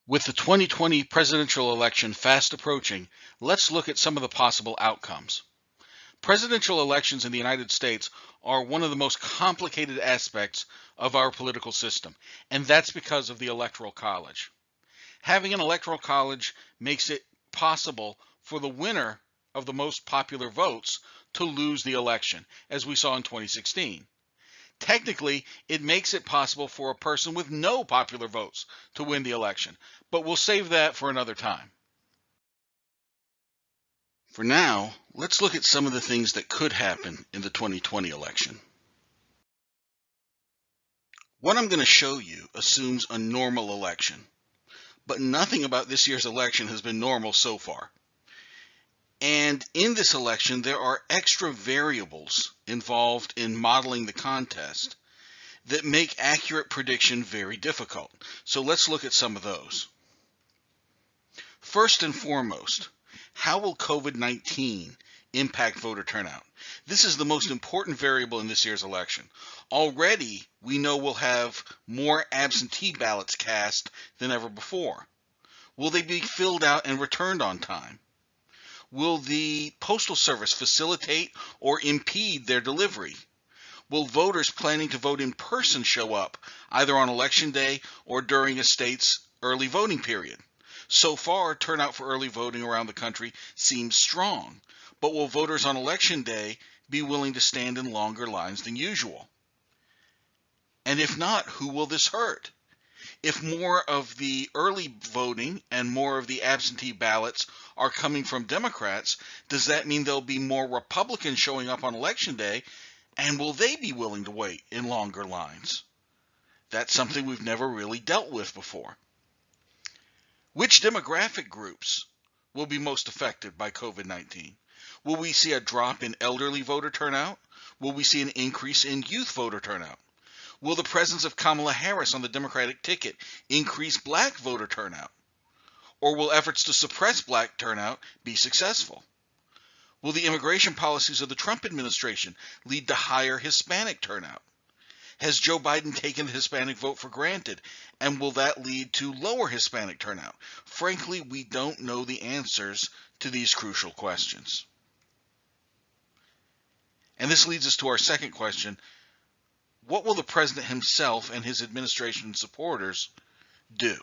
With the 2020 presidential election fast approaching, let's look at some of the possible outcomes. Presidential elections in the United States are one of the most complicated aspects of our political system, and that's because of the Electoral College. Having an Electoral College makes it possible for the winner of the most popular votes to lose the election, as we saw in 2016. Technically, it makes it possible for a person with no popular votes to win the election, but we'll save that for another time. For now, let's look at some of the things that could happen in the 2020 election. What I'm going to show you assumes a normal election, but nothing about this year's election has been normal so far. And in this election, there are extra variables involved in modeling the contest that make accurate prediction very difficult. So let's look at some of those. First and foremost, how will COVID-19 impact voter turnout? This is the most important variable in this year's election. Already, we know we'll have more absentee ballots cast than ever before. Will they be filled out and returned on time? Will the Postal Service facilitate or impede their delivery? Will voters planning to vote in person show up, either on Election Day or during a state's early voting period? So far, turnout for early voting around the country seems strong, but will voters on Election Day be willing to stand in longer lines than usual? And if not, who will this hurt? If more of the early voting and more of the absentee ballots are coming from Democrats, does that mean there'll be more Republicans showing up on Election Day? And will they be willing to wait in longer lines? That's something we've never really dealt with before. Which demographic groups will be most affected by COVID-19? Will we see a drop in elderly voter turnout? Will we see an increase in youth voter turnout? Will the presence of Kamala Harris on the Democratic ticket increase black voter turnout? Or will efforts to suppress black turnout be successful? Will the immigration policies of the Trump administration lead to higher Hispanic turnout? Has Joe Biden taken the Hispanic vote for granted, and will that lead to lower Hispanic turnout? Frankly, we don't know the answers to these crucial questions. And this leads us to our second question. What will the president himself and his administration supporters do?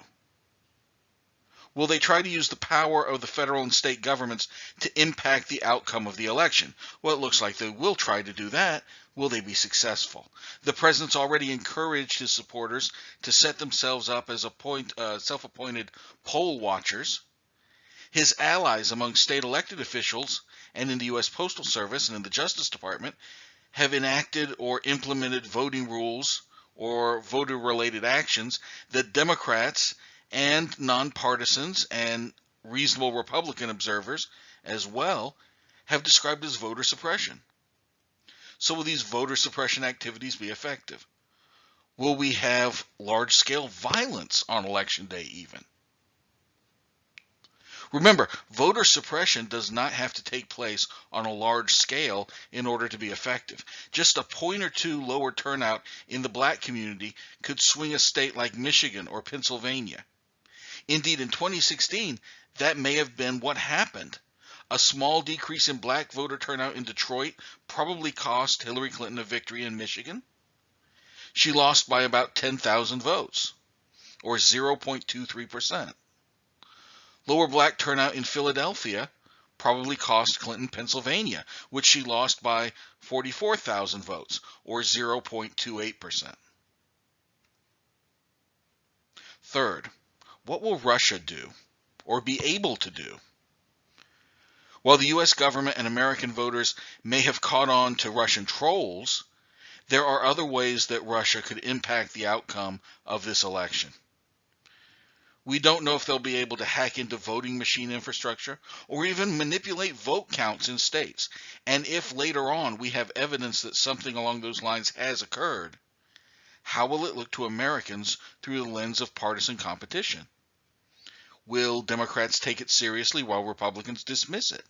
Will they try to use the power of the federal and state governments to impact the outcome of the election? Well, it looks like they will try to do that. Will they be successful? The president's already encouraged his supporters to set themselves up as self-appointed poll watchers. His allies among state elected officials and in the U.S. Postal Service and in the Justice Department have enacted or implemented voting rules or voter-related actions that Democrats and nonpartisans and reasonable Republican observers as well have described as voter suppression. So will these voter suppression activities be effective? Will we have large-scale violence on Election Day even? Remember, voter suppression does not have to take place on a large scale in order to be effective. Just a point or two lower turnout in the black community could swing a state like Michigan or Pennsylvania. Indeed, in 2016, that may have been what happened. A small decrease in black voter turnout in Detroit probably cost Hillary Clinton a victory in Michigan. She lost by about 10,000 votes, or 0.23%. Lower black turnout in Philadelphia probably cost Clinton Pennsylvania, which she lost by 44,000 votes, or 0.28%. Third, what will Russia do, or be able to do? While the U.S. government and American voters may have caught on to Russian trolls, there are other ways that Russia could impact the outcome of this election. We don't know if they'll be able to hack into voting machine infrastructure or even manipulate vote counts in states. And if later on we have evidence that something along those lines has occurred, how will it look to Americans through the lens of partisan competition? Will Democrats take it seriously while Republicans dismiss it?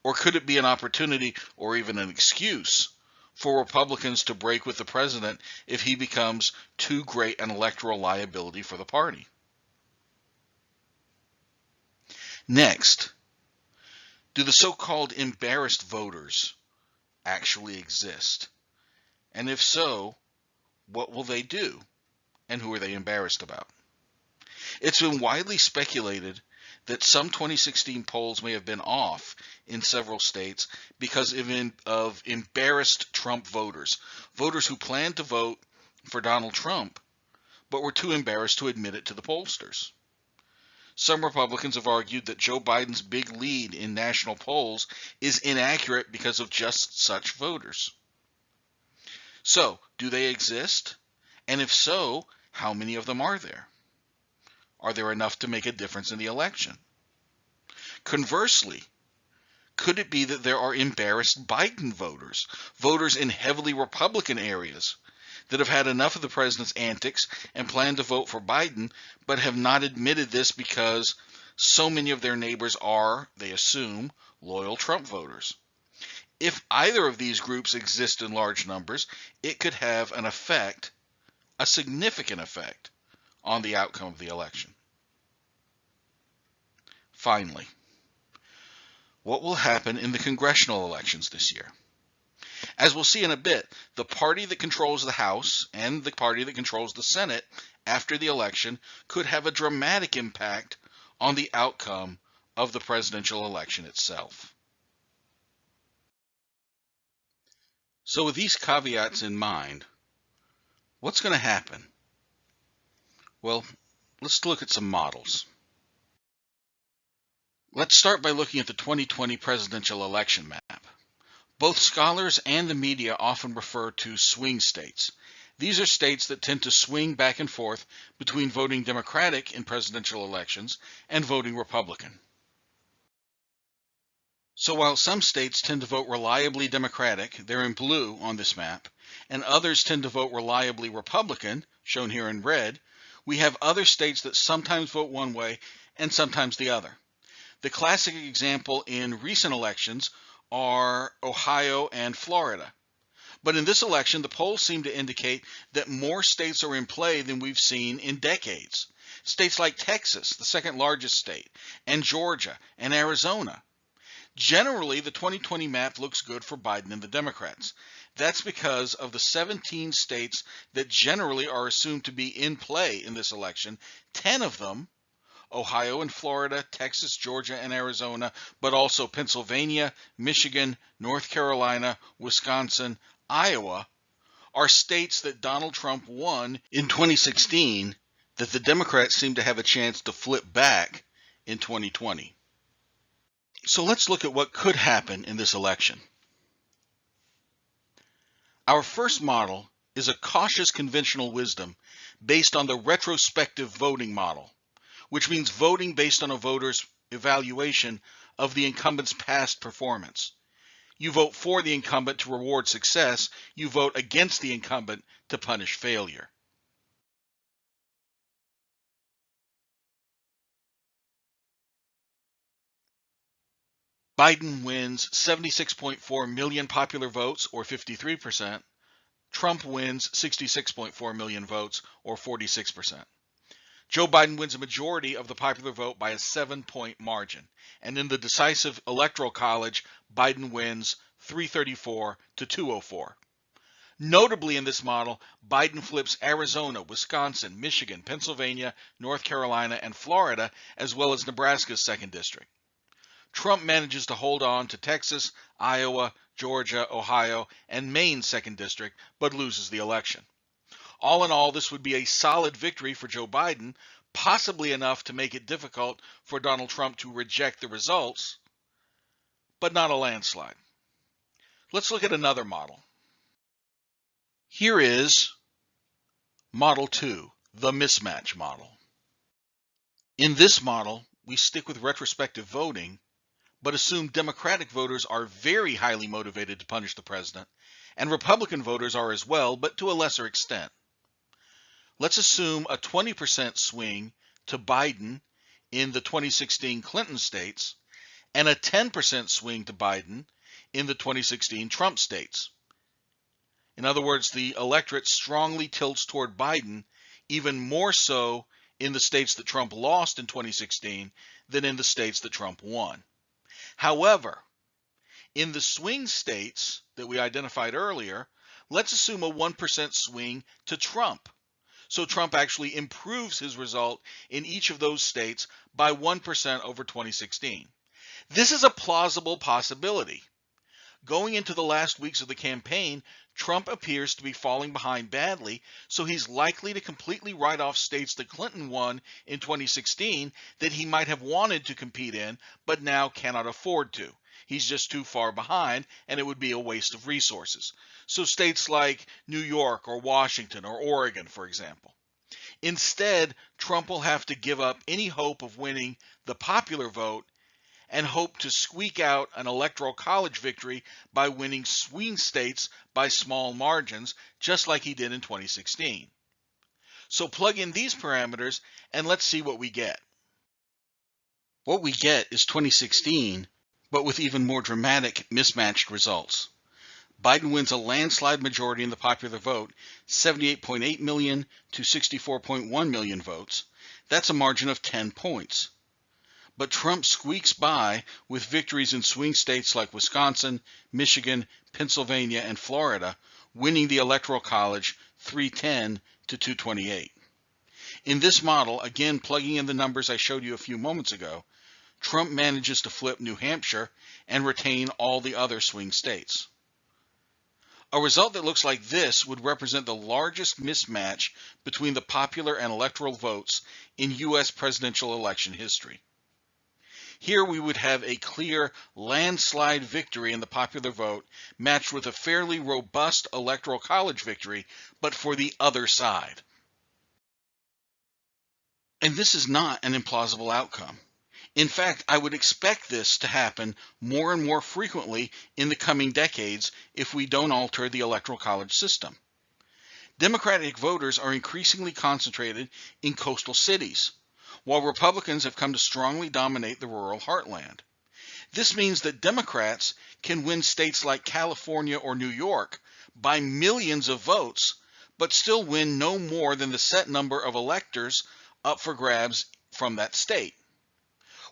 Or could it be an opportunity or even an excuse for Republicans to break with the president if he becomes too great an electoral liability for the party? Next, do the so-called embarrassed voters actually exist? And if so, what will they do? And who are they embarrassed about? It's been widely speculated that some 2016 polls may have been off in several states because of embarrassed Trump voters, voters who planned to vote for Donald Trump but were too embarrassed to admit it to the pollsters. Some Republicans have argued that Joe Biden's big lead in national polls is inaccurate because of just such voters. So, do they exist? And if so, how many of them are there? Are there enough to make a difference in the election? Conversely, could it be that there are embarrassed Biden voters, voters in heavily Republican areas, that have had enough of the president's antics and plan to vote for Biden, but have not admitted this because so many of their neighbors are, they assume, loyal Trump voters? If either of these groups exist in large numbers, it could have an effect, a significant effect, on the outcome of the election. Finally, what will happen in the congressional elections this year? As we'll see in a bit, the party that controls the House and the party that controls the Senate after the election could have a dramatic impact on the outcome of the presidential election itself. So with these caveats in mind, what's going to happen? Well, let's look at some models. Let's start by looking at the 2020 presidential election map. Both scholars and the media often refer to swing states. These are states that tend to swing back and forth between voting Democratic in presidential elections and voting Republican. So while some states tend to vote reliably Democratic, they're in blue on this map, and others tend to vote reliably Republican, shown here in red, we have other states that sometimes vote one way and sometimes the other. The classic example in recent elections are Ohio and Florida. But in this election, the polls seem to indicate that more states are in play than we've seen in decades. States like Texas, the second largest state, and Georgia and Arizona. Generally, the 2020 map looks good for Biden and the Democrats. That's because of the 17 states that generally are assumed to be in play in this election, 10 of them, Ohio and Florida, Texas, Georgia, and Arizona, but also Pennsylvania, Michigan, North Carolina, Wisconsin, Iowa, are states that Donald Trump won in 2016 that the Democrats seem to have a chance to flip back in 2020. So let's look at what could happen in this election. Our first model is a cautious conventional wisdom based on the retrospective voting model, which means voting based on a voter's evaluation of the incumbent's past performance. You vote for the incumbent to reward success. You vote against the incumbent to punish failure. Biden wins 76.4 million popular votes, or 53%. Trump wins 66.4 million votes, or 46%. Joe Biden wins a majority of the popular vote by a 7-point margin. And in the decisive electoral college, Biden wins 334 to 204. Notably in this model, Biden flips Arizona, Wisconsin, Michigan, Pennsylvania, North Carolina, and Florida, as well as Nebraska's 2nd district. Trump manages to hold on to Texas, Iowa, Georgia, Ohio, and Maine's 2nd district, but loses the election. All in all, this would be a solid victory for Joe Biden, possibly enough to make it difficult for Donald Trump to reject the results, but not a landslide. Let's look at another model. Here is Model 2, the mismatch model. In this model, we stick with retrospective voting, but assume Democratic voters are very highly motivated to punish the president, and Republican voters are as well, but to a lesser extent. Let's assume a 20% swing to Biden in the 2016 Clinton states and a 10% swing to Biden in the 2016 Trump states. In other words, the electorate strongly tilts toward Biden, even more so in the states that Trump lost in 2016 than in the states that Trump won. However, in the swing states that we identified earlier, let's assume a 1% swing to Trump. So Trump actually improves his result in each of those states by 1% over 2016. This is a plausible possibility. Going into the last weeks of the campaign, Trump appears to be falling behind badly, so he's likely to completely write off states that Clinton won in 2016 that he might have wanted to compete in, but now cannot afford to. He's just too far behind, and it would be a waste of resources. So states like New York or Washington or Oregon, for example. Instead, Trump will have to give up any hope of winning the popular vote and hope to squeak out an electoral college victory by winning swing states by small margins, just like he did in 2016. So plug in these parameters and let's see what we get. What we get is 2016, but with even more dramatic mismatched results. Biden wins a landslide majority in the popular vote, 78.8 million to 64.1 million votes. That's a margin of 10 points. But Trump squeaks by with victories in swing states like Wisconsin, Michigan, Pennsylvania, and Florida, winning the Electoral College 310 to 228. In this model, again plugging in the numbers I showed you a few moments ago, Trump manages to flip New Hampshire and retain all the other swing states. A result that looks like this would represent the largest mismatch between the popular and electoral votes in U.S. presidential election history. Here we would have a clear landslide victory in the popular vote matched with a fairly robust electoral college victory, but for the other side. And this is not an implausible outcome. In fact, I would expect this to happen more and more frequently in the coming decades if we don't alter the electoral college system. Democratic voters are increasingly concentrated in coastal cities, while Republicans have come to strongly dominate the rural heartland. This means that Democrats can win states like California or New York by millions of votes, but still win no more than the set number of electors up for grabs from that state.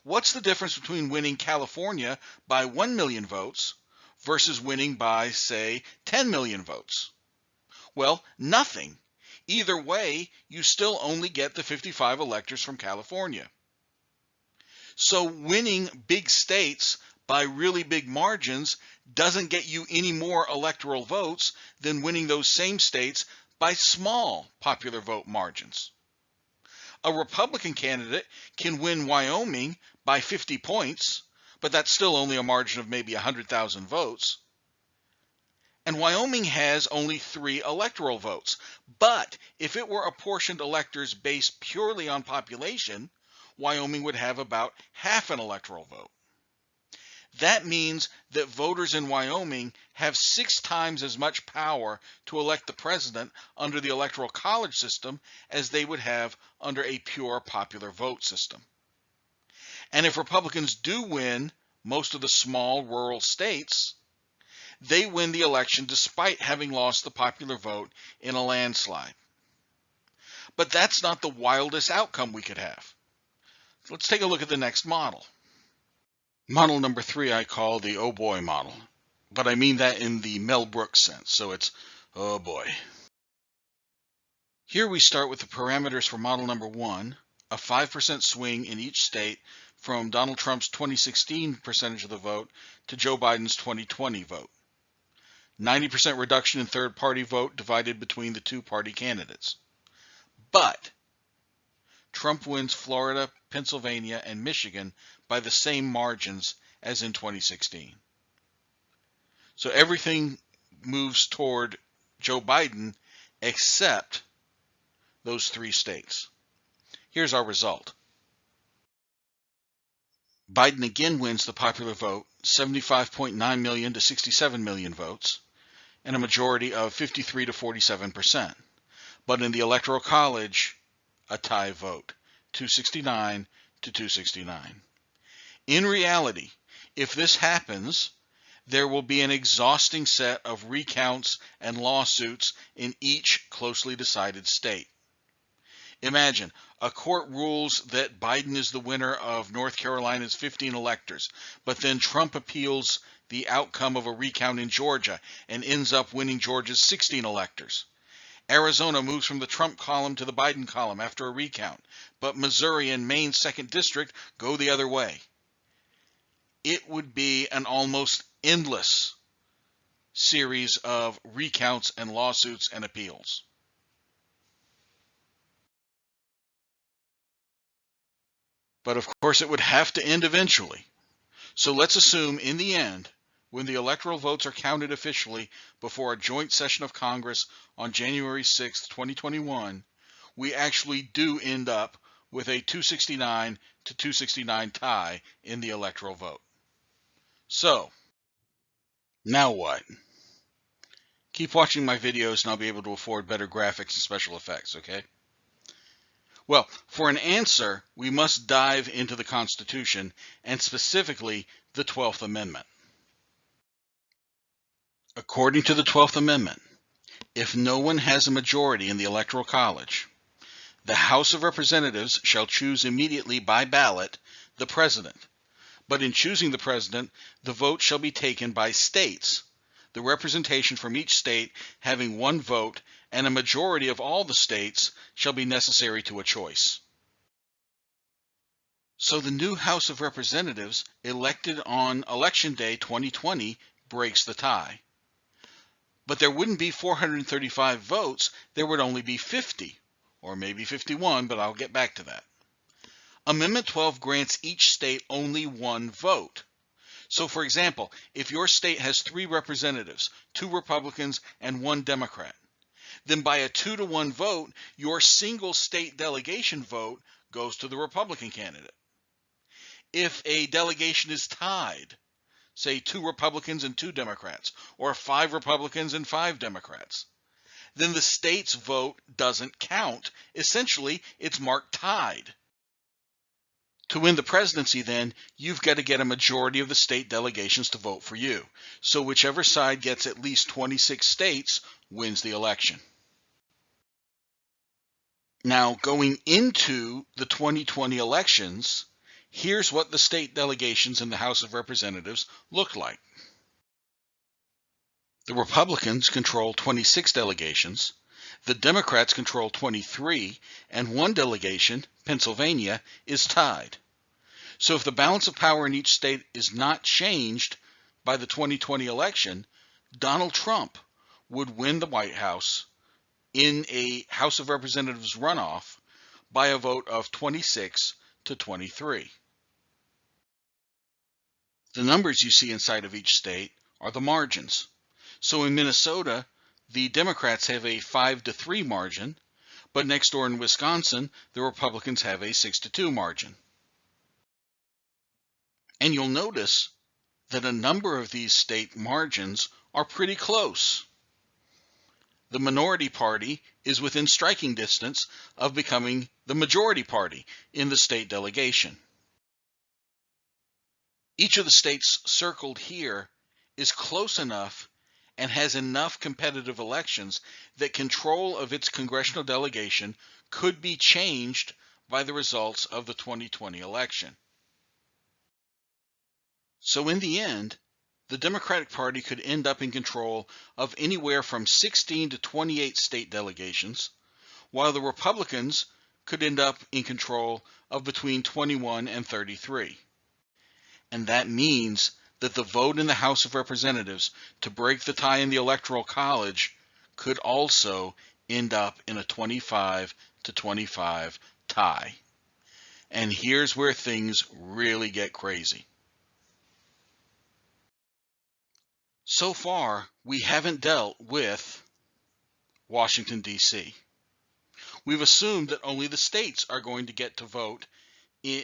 What's the difference between winning California by 1 million votes versus winning by, say, 10 million votes? Well, nothing. Either way, you still only get the 55 electors from California. So winning big states by really big margins doesn't get you any more electoral votes than winning those same states by small popular vote margins. A Republican candidate can win Wyoming by 50 points, but that's still only a margin of maybe 100,000 votes. And Wyoming has only 3 electoral votes. But if it were apportioned electors based purely on population, Wyoming would have about half an electoral vote. That means that voters in Wyoming have 6 times as much power to elect the president under the electoral college system as they would have under a pure popular vote system. And if Republicans do win most of the small rural states, they win the election despite having lost the popular vote in a landslide. But that's not the wildest outcome we could have. Let's take a look at the next model. Model number 3 I call the oh boy model, but I mean that in the Mel Brooks sense, so it's oh boy. Here we start with the parameters for model number 1, a 5% swing in each state from Donald Trump's 2016 percentage of the vote to Joe Biden's 2020 vote. 90% reduction in third-party vote divided between the 2-party candidates. But Trump wins Florida, Pennsylvania, and Michigan by the same margins as in 2016. So everything moves toward Joe Biden except those 3 states. Here's our result. Biden again wins the popular vote, 75.9 million to 67 million votes, and a majority of 53 to 47%. But in the Electoral College, a tie vote, 269 to 269. In reality, if this happens, there will be an exhausting set of recounts and lawsuits in each closely decided state. Imagine a court rules that Biden is the winner of North Carolina's 15 electors, but then Trump appeals the outcome of a recount in Georgia and ends up winning Georgia's 16 electors. Arizona moves from the Trump column to the Biden column after a recount, but Missouri and Maine's 2nd District go the other way. It would be an almost endless series of recounts and lawsuits and appeals. But of course, it would have to end eventually. So let's assume in the end, when the electoral votes are counted officially before a joint session of Congress on January 6, 2021, we actually do end up with a 269 to 269 tie in the electoral vote. So, now what? Keep watching my videos and I'll be able to afford better graphics and special effects, okay? Well, for an answer, we must dive into the Constitution, and specifically the 12th Amendment. According to the 12th Amendment, if no one has a majority in the Electoral College, the House of Representatives shall choose immediately by ballot the President. But in choosing the President, the vote shall be taken by states, the representation from each state having one vote, and a majority of all the states shall be necessary to a choice. So the new House of Representatives elected on Election Day 2020 breaks the tie. But there wouldn't be 435 votes, there would only be 50, or maybe 51, but I'll get back to that. Amendment 12 grants each state only one vote. So for example, if your state has 3 representatives, 2 Republicans and 1 Democrat, then by a 2-to-1 vote, your single state delegation vote goes to the Republican candidate. If a delegation is tied, say 2 Republicans and 2 Democrats, or 5 Republicans and 5 Democrats, then the state's vote doesn't count. Essentially, it's marked tied. To win the presidency, then, you've got to get a majority of the state delegations to vote for you. So whichever side gets at least 26 states wins the election. Now, going into the 2020 elections, here's what the state delegations in the House of Representatives look like. The Republicans control 26 delegations, the Democrats control 23, and 1 delegation, Pennsylvania, is tied. So if the balance of power in each state is not changed by the 2020 election, Donald Trump would win the White House in a House of Representatives runoff by a vote of 26 to 23. The numbers you see inside of each state are the margins. So in Minnesota, the Democrats have a 5-3 margin, but next door in Wisconsin, the Republicans have a 6-2 margin. And you'll notice that a number of these state margins are pretty close. The minority party is within striking distance of becoming the majority party in the state delegation. Each of the states circled here is close enough and has enough competitive elections that control of its congressional delegation could be changed by the results of the 2020 election. So in the end, the Democratic Party could end up in control of anywhere from 16 to 28 state delegations, while the Republicans could end up in control of between 21 and 33. And that means that the vote in the House of Representatives to break the tie in the Electoral College could also end up in a 25 to 25 tie. And here's where things really get crazy. So far, we haven't dealt with Washington, D.C. We've assumed that only the states are going to get to vote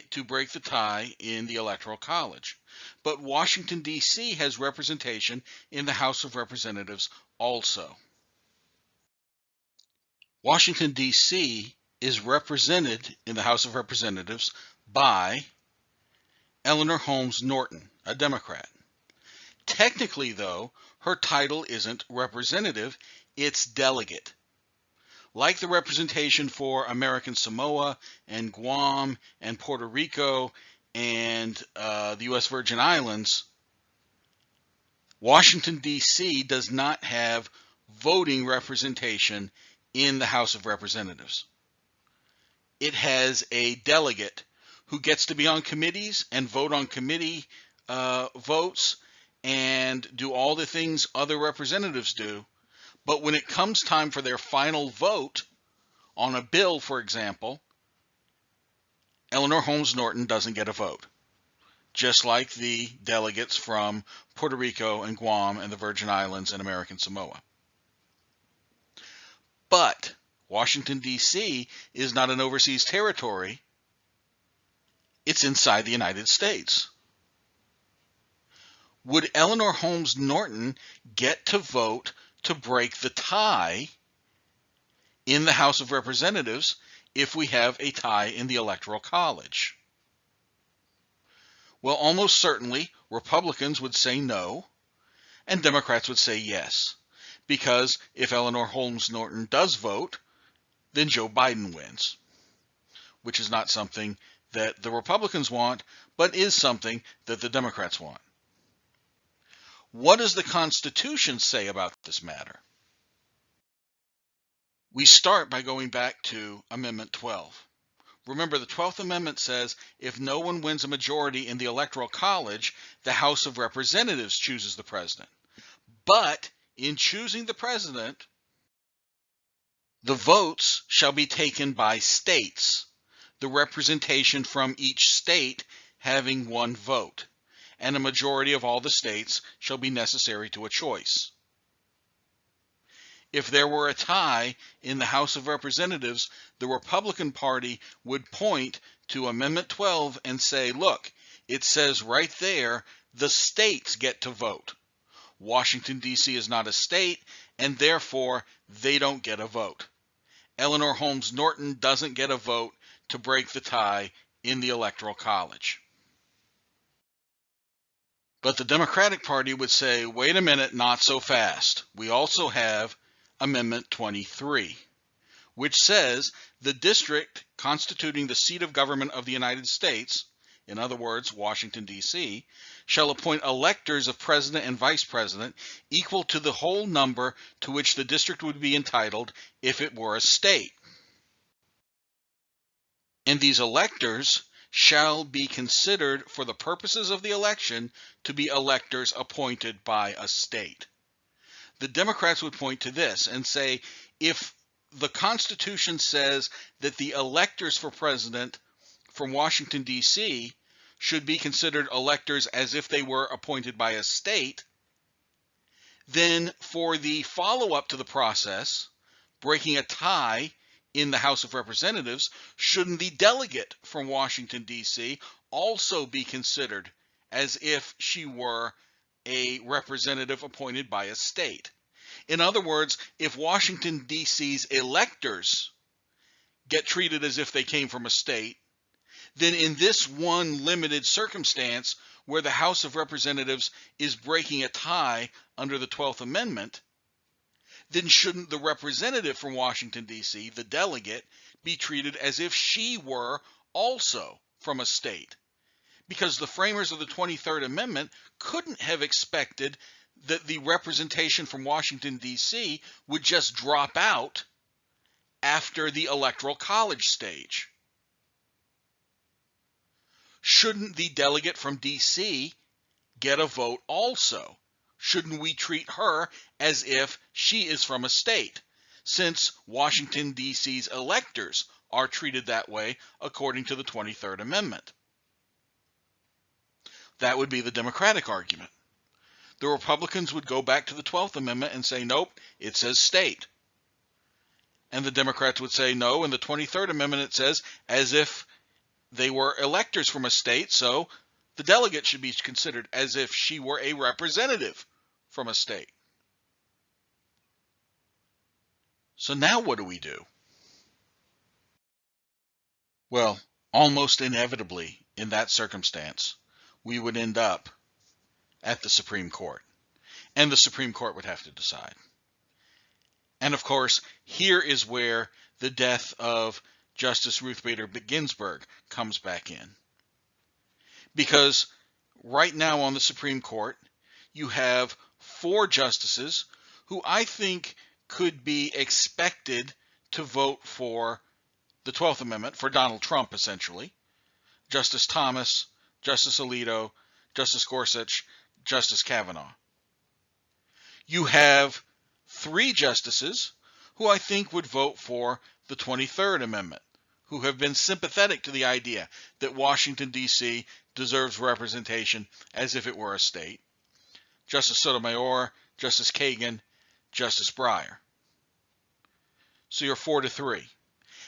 to break the tie in the Electoral College. But Washington, D.C. has representation in the House of Representatives also. Washington, D.C. is represented in the House of Representatives by Eleanor Holmes Norton, a Democrat. Technically, though, her title isn't representative, it's delegate. like the representation for American Samoa and Guam and Puerto Rico and the U.S. Virgin Islands, Washington, D.C. does not have voting representation in the House of Representatives. It has a delegate who gets to be on committees and vote on committee votes and do all the things other representatives do. But when it comes time for their final vote on a bill, for example, Eleanor Holmes Norton doesn't get a vote, just like the delegates from Puerto Rico and Guam and the Virgin Islands and American Samoa. But Washington, D.C. is not an overseas territory. It's inside the United States. Would Eleanor Holmes Norton get to vote to break the tie in the House of Representatives if we have a tie in the Electoral College? Well, almost certainly Republicans would say no, and Democrats would say yes, because if Eleanor Holmes Norton does vote, then Joe Biden wins, which is not something that the Republicans want, but is something that the Democrats want. What does the Constitution say about this matter? We start by going back to Amendment 12. Remember, the 12th Amendment says if no one wins a majority in the Electoral College, the House of Representatives chooses the president. But in choosing the president, the votes shall be taken by states, the representation from each state having one vote, and a majority of all the states shall be necessary to a choice. If there were a tie in the House of Representatives, the Republican Party would point to Amendment 12 and say, look, it says right there, the states get to vote. Washington, D.C. is not a state, and therefore they don't get a vote. Eleanor Holmes Norton doesn't get a vote to break the tie in the Electoral College. But the Democratic Party would say, wait a minute, not so fast. We also have Amendment 23, which says the district constituting the seat of government of the United States, in other words, Washington, D.C., shall appoint electors of president and vice president equal to the whole number to which the district would be entitled if it were a state. And these electors shall be considered for the purposes of the election to be electors appointed by a state. The Democrats would point to this and say, if the Constitution says that the electors for president from Washington, D.C. should be considered electors as if they were appointed by a state, then for the follow-up to the process, breaking a tie in the House of Representatives, shouldn't the delegate from Washington, D.C. also be considered as if she were a representative appointed by a state? In other words, if Washington, D.C.'s electors get treated as if they came from a state, then in this one limited circumstance where the House of Representatives is breaking a tie under the 12th Amendment, then shouldn't the representative from Washington, D.C., the delegate, be treated as if she were also from a state? Because the framers of the 23rd Amendment couldn't have expected that the representation from Washington, D.C. would just drop out after the Electoral College stage. Shouldn't the delegate from D.C. get a vote also? Shouldn't we treat her as if she is from a state, since Washington, D.C.'s electors are treated that way according to the 23rd Amendment? That would be the Democratic argument. The Republicans would go back to the 12th Amendment and say, nope, it says state. And the Democrats would say, no, in the 23rd Amendment it says as if they were electors from a state, so the delegate should be considered as if she were a representative from a state. So now what do we do? Well, almost inevitably in that circumstance, we would end up at the Supreme Court, and the Supreme Court would have to decide. And of course, here is where the death of Justice Ruth Bader Ginsburg comes back in. Because right now on the Supreme Court, you have 4 justices who I think could be expected to vote for the 12th Amendment, for Donald Trump, essentially. Justice Thomas, Justice Alito, Justice Gorsuch, Justice Kavanaugh. You have 3 justices who I think would vote for the 23rd Amendment, who have been sympathetic to the idea that Washington, D.C. deserves representation as if it were a state. Justice Sotomayor, Justice Kagan, Justice Breyer. So you're 4-3.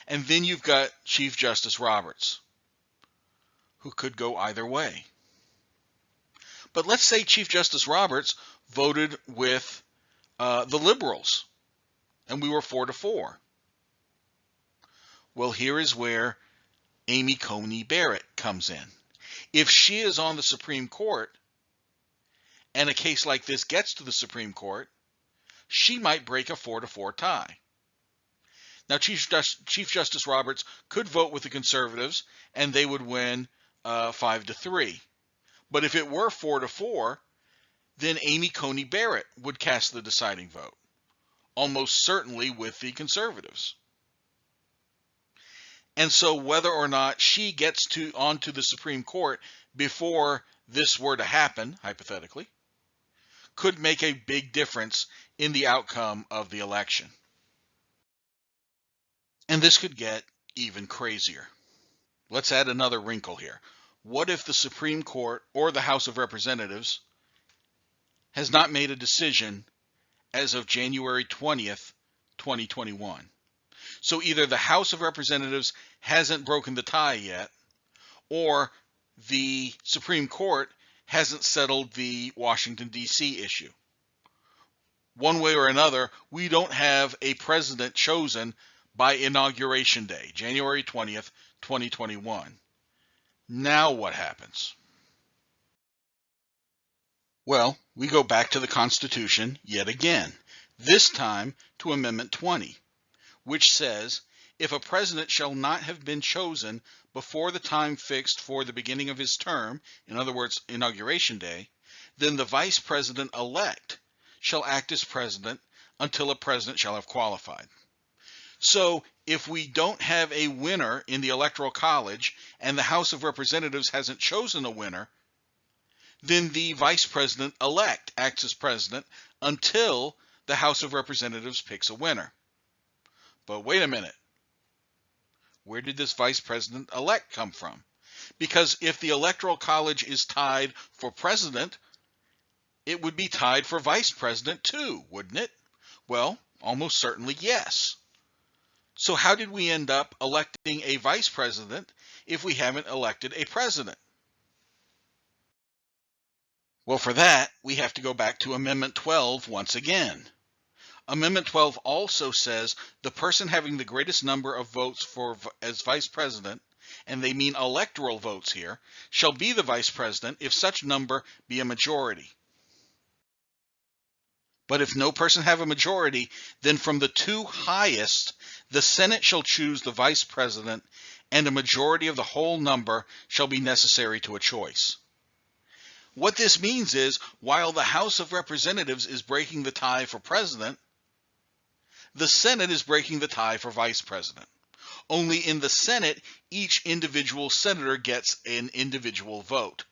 And then you've got Chief Justice Roberts, who could go either way. But let's say Chief Justice Roberts voted with the liberals, and we were 4-4. Well, here is where Amy Coney Barrett comes in. If she is on the Supreme Court, and a case like this gets to the Supreme Court, she might break a 4-4 tie. Now, Chief Justice Roberts could vote with the conservatives, and they would win 5-3. But if it were 4-4, then Amy Coney Barrett would cast the deciding vote, almost certainly with the conservatives. And so whether or not she gets onto the Supreme Court before this were to happen, hypothetically, could make a big difference in the outcome of the election. And this could get even crazier. Let's add another wrinkle here. What if the Supreme Court or the House of Representatives has not made a decision as of January 20th, 2021? So either the House of Representatives hasn't broken the tie yet, or the Supreme Court hasn't settled the Washington, D.C. issue. One way or another, we don't have a president chosen by Inauguration Day, January 20th, 2021. Now what happens? Well, we go back to the Constitution yet again, this time to Amendment 20, which says, if a president shall not have been chosen before the time fixed for the beginning of his term, in other words, Inauguration Day, then the vice president-elect shall act as president until a president shall have qualified. So if we don't have a winner in the Electoral College and the House of Representatives hasn't chosen a winner, then the vice president-elect acts as president until the House of Representatives picks a winner. But wait a minute. Where did this vice president-elect come from? Because if the Electoral College is tied for president, it would be tied for vice president too, wouldn't it? Well, almost certainly yes. So how did we end up electing a vice president if we haven't elected a president? Well, for that, we have to go back to Amendment 12 once again. Amendment 12 also says the person having the greatest number of votes as vice president, and they mean electoral votes here, shall be the vice president if such number be a majority. But if no person have a majority, then from the 2 highest, the Senate shall choose the vice president, and a majority of the whole number shall be necessary to a choice. What this means is, while the House of Representatives is breaking the tie for president, the Senate is breaking the tie for vice president. Only in the Senate, each individual senator gets an individual vote.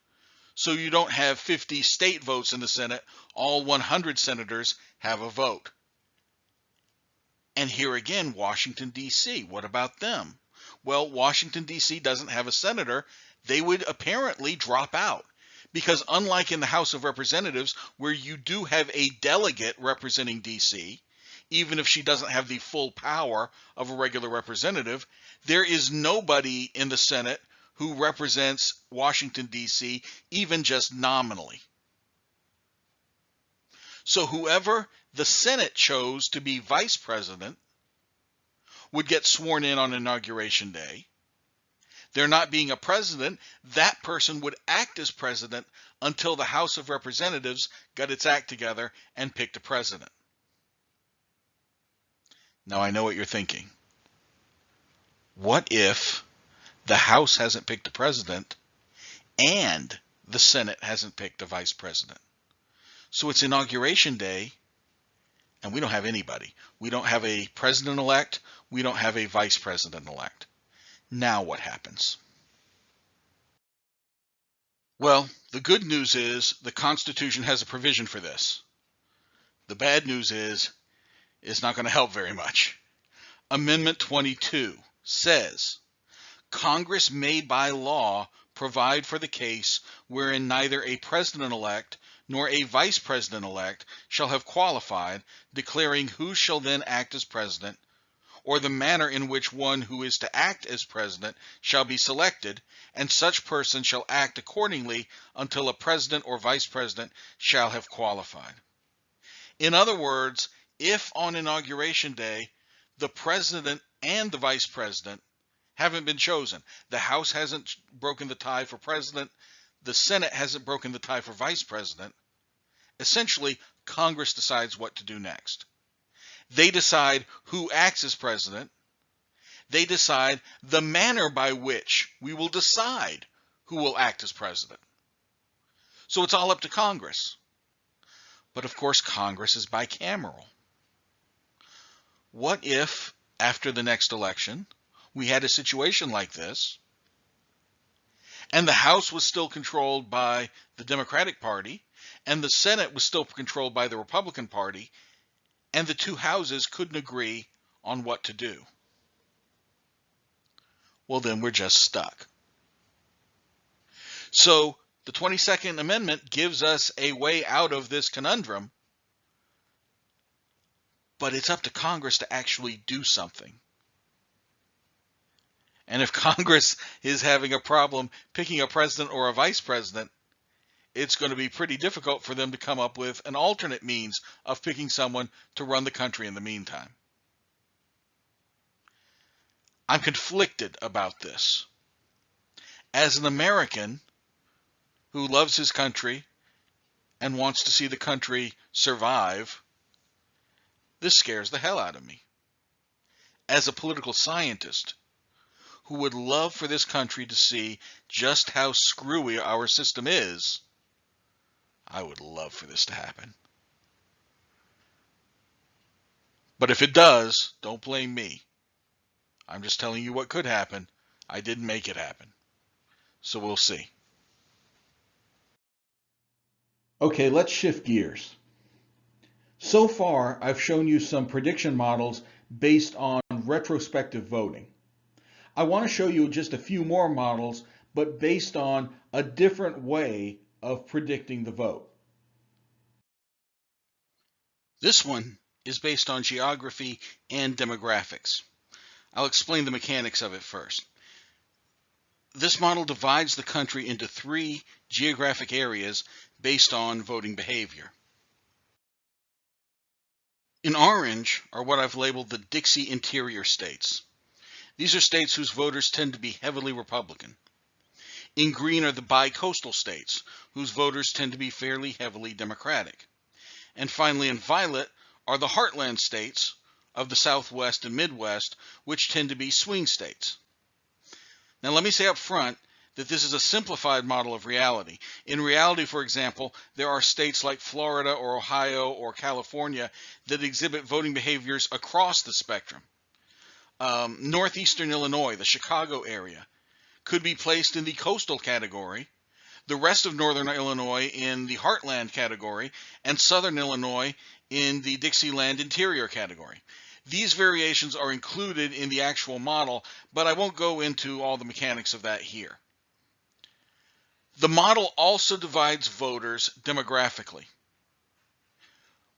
So you don't have 50 state votes in the Senate. All 100 senators have a vote. And here again, Washington, D.C., what about them? Well, Washington, D.C. doesn't have a senator. They would apparently drop out. Because unlike in the House of Representatives, where you do have a delegate representing D.C., even if she doesn't have the full power of a regular representative, there is nobody in the Senate who represents Washington, D.C., even just nominally. So whoever the Senate chose to be vice president would get sworn in on Inauguration Day. There not being a president, that person would act as president until the House of Representatives got its act together and picked a president. Now I know what you're thinking. What if the House hasn't picked a president and the Senate hasn't picked a vice president? So it's Inauguration Day and we don't have anybody. We don't have a president-elect. We don't have a vice president-elect. Now what happens? Well, the good news is the Constitution has a provision for this. The bad news is it's not going to help very much. Amendment 22 says, Congress may by law provide for the case wherein neither a president-elect nor a vice president-elect shall have qualified, declaring who shall then act as president, or the manner in which one who is to act as president shall be selected, and such person shall act accordingly until a president or vice president shall have qualified. In other words, if on Inauguration Day the president and the vice president haven't been chosen, the House hasn't broken the tie for president, the Senate hasn't broken the tie for vice president, essentially Congress decides what to do next. They decide who acts as president. They decide the manner by which we will decide who will act as president. So it's all up to Congress. But of course, Congress is bicameral. What if, after the next election, we had a situation like this, and the House was still controlled by the Democratic Party, and the Senate was still controlled by the Republican Party, and the two houses couldn't agree on what to do? Well, then we're just stuck. So the 22nd Amendment gives us a way out of this conundrum, but it's up to Congress to actually do something. And if Congress is having a problem picking a president or a vice president, it's going to be pretty difficult for them to come up with an alternate means of picking someone to run the country in the meantime. I'm conflicted about this. As an American who loves his country and wants to see the country survive, this scares the hell out of me. As a political scientist who would love for this country to see just how screwy our system is, I would love for this to happen. But if it does, don't blame me. I'm just telling you what could happen. I didn't make it happen. So we'll see. Okay, let's shift gears. So far, I've shown you some prediction models based on retrospective voting. I want to show you just a few more models, but based on a different way of predicting the vote. This one is based on geography and demographics. I'll explain the mechanics of it first. This model divides the country into 3 geographic areas based on voting behavior. In orange are what I've labeled the Dixie interior states. These are states whose voters tend to be heavily Republican. In green are the bi-coastal states, whose voters tend to be fairly heavily Democratic. And finally, in violet are the heartland states of the Southwest and Midwest, which tend to be swing states. Now, let me say up front that this is a simplified model of reality. In reality, for example, there are states like Florida or Ohio or California that exhibit voting behaviors across the spectrum. Northeastern Illinois, the Chicago area, could be placed in the coastal category, the rest of northern Illinois in the heartland category, and southern Illinois in the Dixieland interior category. These variations are included in the actual model, but I won't go into all the mechanics of that here. The model also divides voters demographically.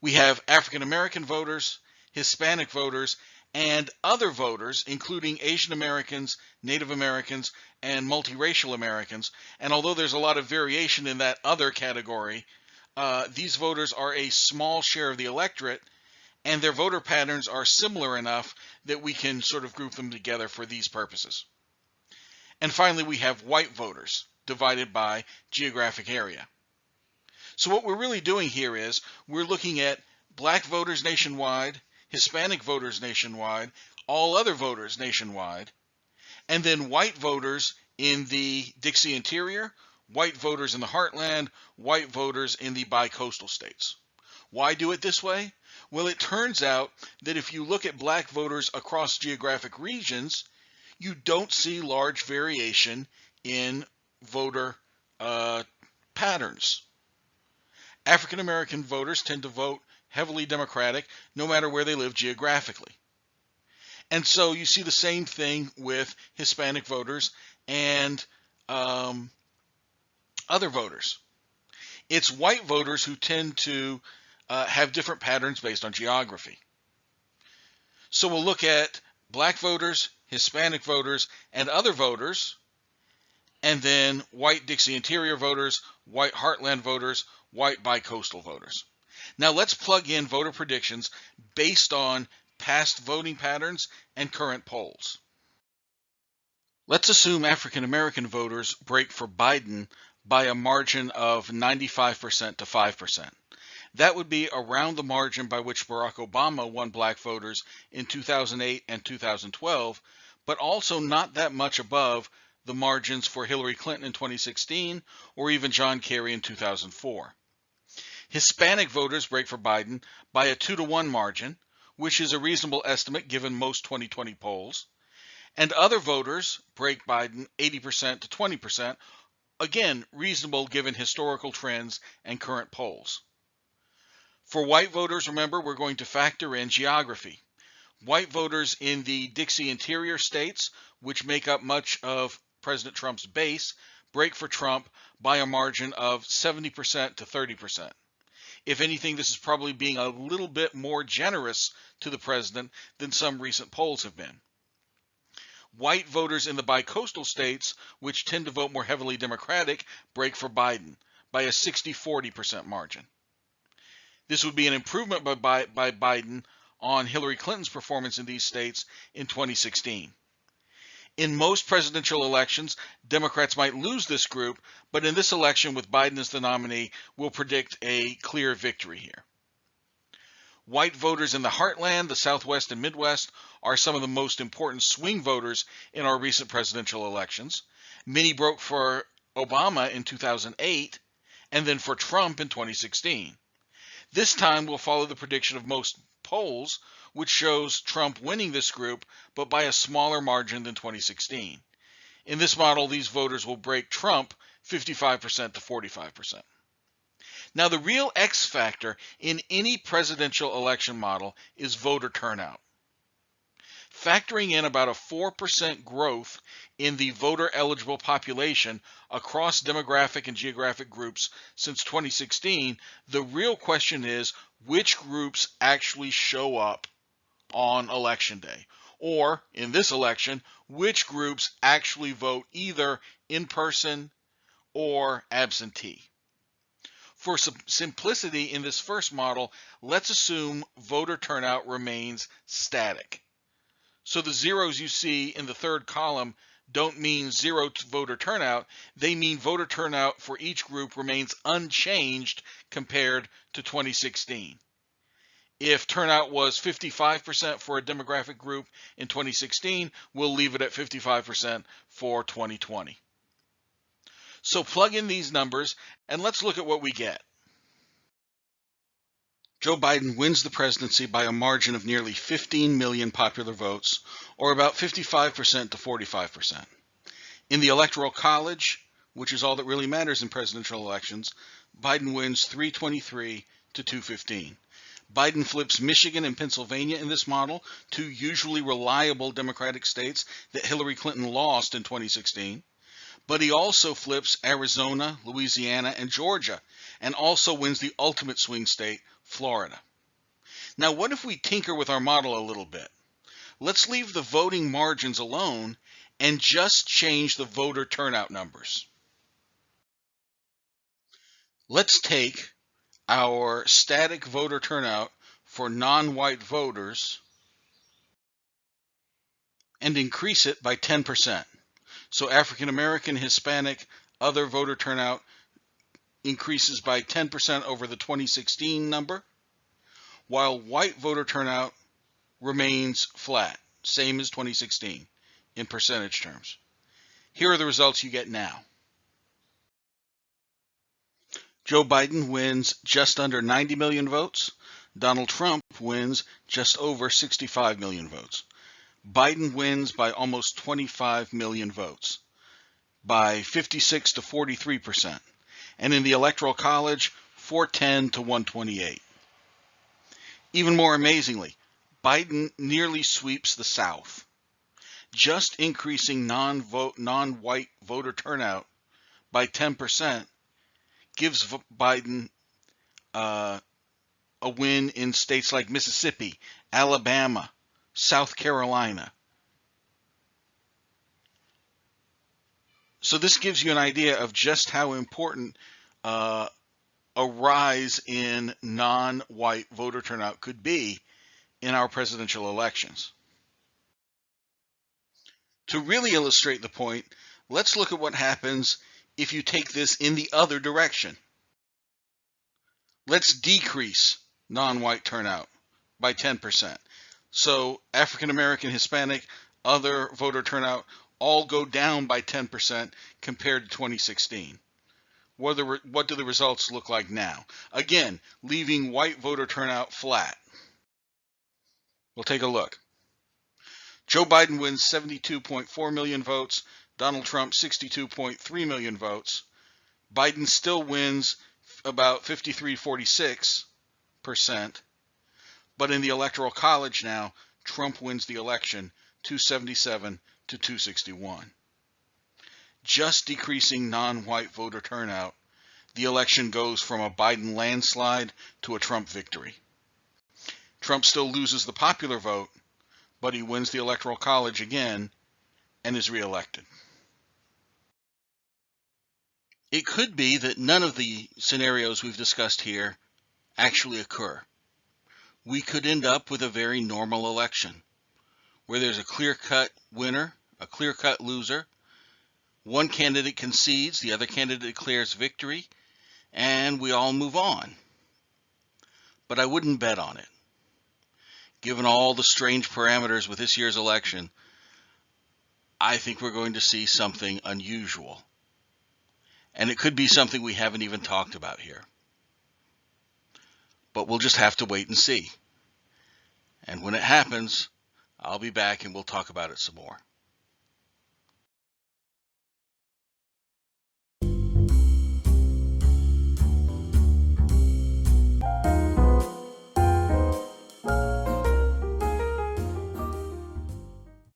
We have African American voters, Hispanic voters, and other voters, including Asian Americans, Native Americans, and multiracial Americans. And although there's a lot of variation in that other category, these voters are a small share of the electorate, and their voter patterns are similar enough that we can sort of group them together for these purposes. And finally, we have white voters divided by geographic area. So what we're really doing here is we're looking at black voters nationwide, Hispanic voters nationwide, all other voters nationwide, and then white voters in the Dixie Interior, white voters in the Heartland, white voters in the bicoastal states. Why do it this way? Well, it turns out that if you look at black voters across geographic regions, you don't see large variation in voter patterns. African American voters tend to vote heavily Democratic no matter where they live geographically. And so you see the same thing with Hispanic voters and other voters. It's white voters who tend to have different patterns based on geography. So we'll look at black voters, Hispanic voters, and other voters, and then white Dixie Interior voters, white Heartland voters, white bicoastal voters. Now let's plug in voter predictions based on past voting patterns and current polls. Let's assume African American voters break for Biden by a margin of 95% to 5%. That would be around the margin by which Barack Obama won black voters in 2008 and 2012, but also not that much above the margins for Hillary Clinton in 2016 or even John Kerry in 2004. Hispanic voters break for Biden by a 2-to-1 margin, which is a reasonable estimate given most 2020 polls. And other voters break Biden 80% to 20%, again, reasonable given historical trends and current polls. For white voters, remember, we're going to factor in geography. White voters in the Dixie Interior states, which make up much of President Trump's base, break for Trump by a margin of 70% to 30%. If anything, this is probably being a little bit more generous to the president than some recent polls have been. White voters in the bicoastal states, which tend to vote more heavily Democratic, break for Biden by a 60-40% margin. This would be an improvement by Biden on Hillary Clinton's performance in these states in 2016. In most presidential elections, Democrats might lose this group, but in this election with Biden as the nominee, we'll predict a clear victory here. White voters in the Heartland, the Southwest, and Midwest are some of the most important swing voters in our recent presidential elections. Many broke for Obama in 2008 and then for Trump in 2016. This time we'll follow the prediction of most polls, which shows Trump winning this group, but by a smaller margin than 2016. In this model, these voters will break Trump 55% to 45%. Now, the real X factor in any presidential election model is voter turnout. Factoring in about a 4% growth in the voter-eligible population across demographic and geographic groups since 2016, the real question is which groups actually show up on Election Day? Or, in this election, which groups actually vote either in person or absentee? For simplicity in this first model, let's assume voter turnout remains static. So the zeros you see in the third column don't mean zero voter turnout. They mean voter turnout for each group remains unchanged compared to 2016. If turnout was 55% for a demographic group in 2016, we'll leave it at 55% for 2020. So plug in these numbers and let's look at what we get. Joe Biden wins the presidency by a margin of nearly 15 million popular votes, or about 55% to 45%. In the Electoral College, which is all that really matters in presidential elections, Biden wins 323 to 215. Biden flips Michigan and Pennsylvania in this model, two usually reliable Democratic states that Hillary Clinton lost in 2016. But he also flips Arizona, Louisiana, and Georgia, and also wins the ultimate swing state, Florida. Now, what if we tinker with our model a little bit? Let's leave the voting margins alone and just change the voter turnout numbers. Let's take our static voter turnout for non-white voters and increase it by 10%. So African American, Hispanic, other voter turnout increases by 10% over the 2016 number, while white voter turnout remains flat, same as 2016 in percentage terms. Here are the results you get now. Joe Biden wins just under 90 million votes. Donald Trump wins just over 65 million votes. Biden wins by almost 25 million votes, by 56 to 43%. And in the Electoral College, 410 to 128. Even more amazingly, Biden nearly sweeps the South. Just increasing non-white voter turnout by 10% gives Biden a win in states like Mississippi, Alabama, South Carolina. So this gives you an idea of just how important a rise in non-white voter turnout could be in our presidential elections. To really illustrate the point, let's look at what happens if you take this in the other direction. Let's decrease non-white turnout by 10%. So African American, Hispanic, other voter turnout all go down by 10% compared to 2016. What do the results look like now? Again, leaving white voter turnout flat. We'll take a look. Joe Biden wins 72.4 million votes. Donald Trump 62.3 million votes. Biden still wins about 53-46%. But in the Electoral College now, Trump wins the election 277 to 261. Just decreasing non-white voter turnout, the election goes from a Biden landslide to a Trump victory. Trump still loses the popular vote, but he wins the Electoral College again and is reelected. It could be that none of the scenarios we've discussed here actually occur. We could end up with a very normal election where there's a clear-cut winner, a clear-cut loser. One candidate concedes, the other candidate declares victory, and we all move on. But I wouldn't bet on it. Given all the strange parameters with this year's election, I think we're going to see something unusual. And it could be something we haven't even talked about here. But we'll just have to wait and see. And when it happens, I'll be back and we'll talk about it some more.